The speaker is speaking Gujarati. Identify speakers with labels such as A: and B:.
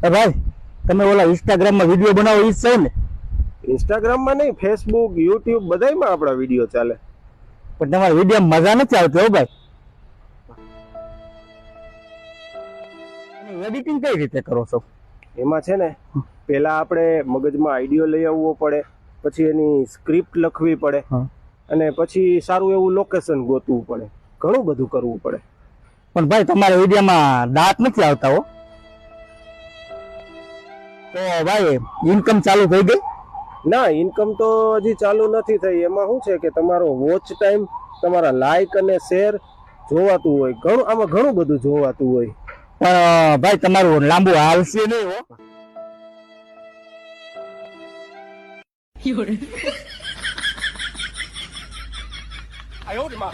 A: ભાઈ તમે ઓલા ઇન્સ્ટાગ્રામમાં વિડીયો બનાવો ઈ જ છે ને?
B: ઇન્સ્ટાગ્રામમાં નહીં, ફેસબુક, યુટ્યુબ બધાયમાં આપણા વિડીયો ચાલે.
A: પણ તમારા વિડીયો મજા નથી આવતી હો ભાઈ. એડિટિંગ કઈ રીતે કરો છો?
B: એમાં છે ને પેલા આપણે મગજમાં આઈડિયો લઈ આવવો પડે, પછી એની સ્ક્રિપ્ટ લખવી પડે, અને પછી સારું એવું લોકેશન ગોતવું પડે, ઘણું બધું કરવું પડે.
A: પણ ભાઈ તમારા વિડીયોમાં દાંત નથી આવતા હો. તો ભાઈ ઇન્કમ ચાલુ થઈ ગઈ?
B: ના, ઇન્કમ તો હજી ચાલુ નથી થઈ. એમાં શું છે કે તમારો વોચ ટાઈમ, તમારા લાઈક અને શેર જોવાતું હોય, ઘણું આમાં ઘણું બધું જોવાતું હોય.
A: પણ ભાઈ તમારું લાંબુ હાલશે નહીં હો.
C: 有人。哎呦我的妈！